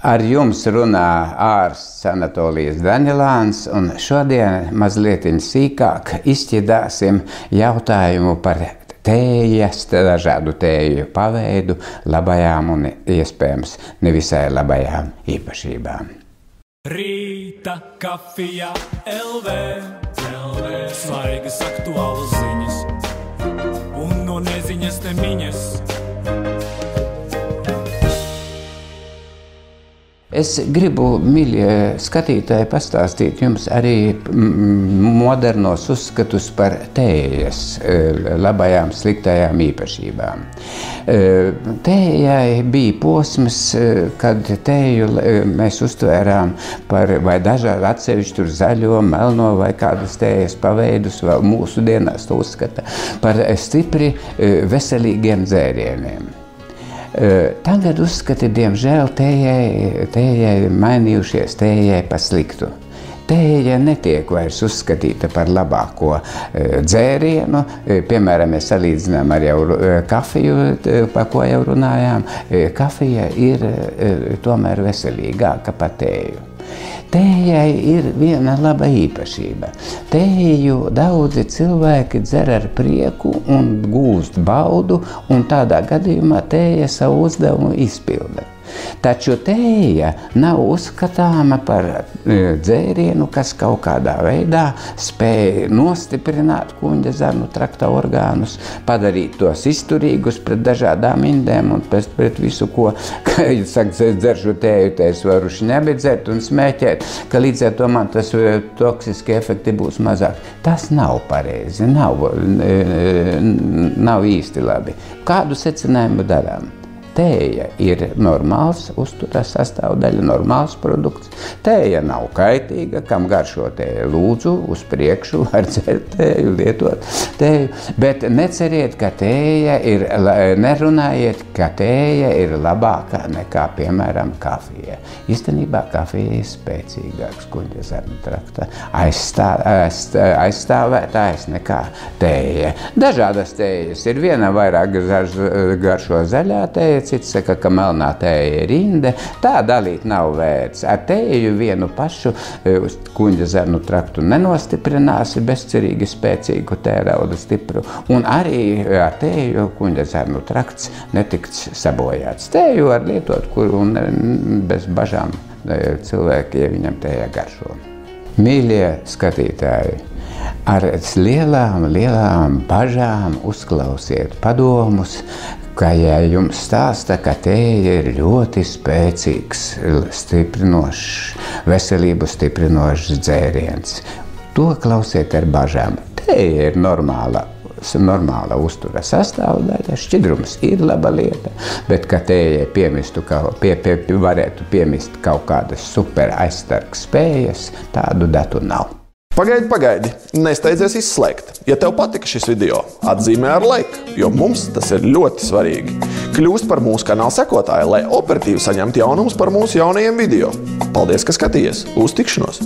Ar jums runā ārsts Anatolijas Daņelāns, un šodien mazliet sīkāk izšķidāsim jautājumu par tējas, dažādu tēju paveidu, labajām un iespējams nevisai labajām īpašībām. Rīta kafija LV, svaigas aktuālas ziņas, un no neziņas nemiņas. Es gribu, mīļie skatītāji, pastāstīt jums arī modernos uzskatus par tējas labajām, sliktajām īpašībām. Tējai bija posms, kad tēju mēs uztvērām par vai dažādu atsevišķu zaļo, melno vai kādas tējas paveidus, vēl mūsu dienās to uzskata par stipri veselīgiem dzērieniem. Tagad uzskati, diemžēl, tējai mainījušies, tējai pa sliktu. Tēja netiek vairs uzskatīta par labāko dzērienu, piemēram, mēs salīdzinām ar jau kafiju, par ko jau runājām. Kafija ir tomēr veselīgāka par tēju. Tējai ir viena laba īpašība. Tēju daudzi cilvēki dzer ar prieku un gūst baudu, un tādā gadījumā tēja savu uzdevumu izpilda. Taču tēja nav uzskatāma par dzērienu, kas kaut kādā veidā spēj nostiprināt kuņģa zarnu trakta orgānus, padarīt tos izturīgus pret dažādām indēm un pret visu, ko, kad saka, dzeršu tēju, te es varu šņabi dzert un smēķēt, ka līdz ar to man tas toksiski efekti būs mazāk. Tas nav pareizi, nav īsti labi. Kādu secinājumu darām? Tēja ir normāls uzturas sastāvdaļa, normāls produkts. Tēja nav kaitīga, kam garšo tēju, lūdzu, uz priekšu var dzert tēju, lietot tēju. Bet neceriet, ka tēja ir, nerunājiet, ka tēja ir labākā nekā, piemēram, kafija. Īstenībā kafija ir spēcīgāks kuņģa zarnu trakta aizstāvētājs nekā tēja. Dažādas tējas ir, viena vairāk garšo zaļā tēja, cits saka, ka melnā tēja ir inde. Tā dalīt nav vērts. Ar tēju vienu pašu kuņģa zarnu traktu nenostiprināsi bezcerīgi spēcīgu tērauda stipru. Un arī ar tēju kuņģa zarnu trakts netiks sabojāts. Tēju var lietot, un bez bažām cilvēki, ja viņam tēja garšo. Mīļie skatītāji, ar lielām bažām uzklausiet padomus, ka ja jums stāsta, ka tēja ir ļoti spēcīgs, stiprinošs, veselību stiprinošs dzēriens. To klausiet ar bažām. Tēja ir normāla uztura sastāvdaļa, šķidrums ir laba lieta, bet ka tējai varētu piemist kaut kādas super aizstargs spējas, tādu datu nav. Pagaidi, nesteidzies izslēgt. Ja tev patika šis video, atzīmē ar like, jo mums tas ir ļoti svarīgi. Kļūst par mūsu kanāla sekotāju, lai operatīvi saņemtu jaunumus par mūsu jaunajiem video. Paldies, ka skatījies! Uz tikšanos!